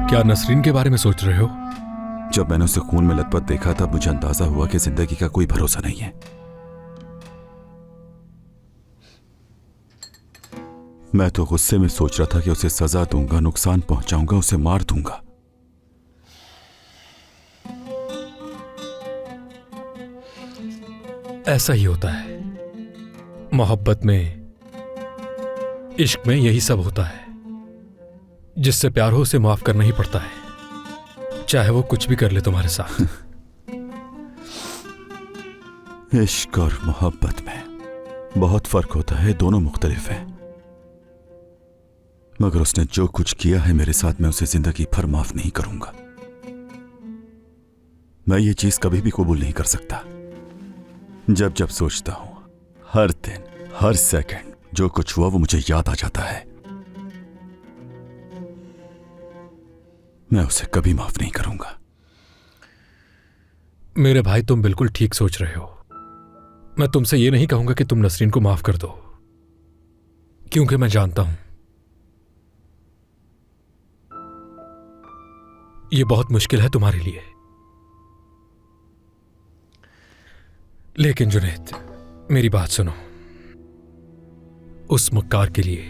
क्या नसरीन के बारे में सोच रहे हो? जब मैंने उसे खून में लथपथ देखा तब मुझे अंदाजा हुआ कि जिंदगी का कोई भरोसा नहीं है। मैं तो गुस्से में सोच रहा था कि उसे सजा दूंगा, नुकसान पहुंचाऊंगा, उसे मार दूंगा। ऐसा ही होता है मोहब्बत में, इश्क में यही सब होता है। जिससे प्यार हो उसे माफ करना ही पड़ता है, चाहे वो कुछ भी कर ले तुम्हारे साथ। इश्क और मोहब्बत में बहुत फर्क होता है, दोनों मुख्तलिफ हैं। मगर उसने जो कुछ किया है मेरे साथ, मैं उसे जिंदगी भर माफ नहीं करूंगा। मैं ये चीज कभी भी कबूल नहीं कर सकता। जब जब सोचता हूं, हर दिन हर सेकंड जो कुछ हुआ वो मुझे याद आ जाता है। मैं उसे कभी माफ नहीं करूंगा। मेरे भाई, तुम बिल्कुल ठीक सोच रहे हो। मैं तुमसे ये नहीं कहूंगा कि तुम नसरीन को माफ कर दो, क्योंकि मैं जानता हूं यह बहुत मुश्किल है तुम्हारे लिए। लेकिन जुनैद, मेरी बात सुनो। उस मक्कार के लिए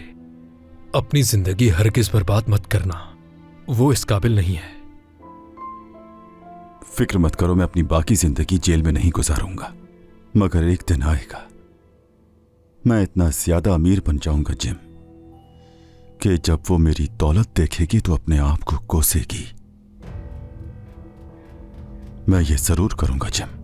अपनी जिंदगी हरगिज बर्बाद मत करना, वो इस काबिल नहीं है। फिक्र मत करो, मैं अपनी बाकी जिंदगी जेल में नहीं गुजारूंगा। मगर एक दिन आएगा, मैं इतना ज्यादा अमीर बन जाऊंगा जिम, कि जब वो मेरी दौलत देखेगी तो अपने आप को कोसेगी। मैं ये जरूर करूंगा जिम।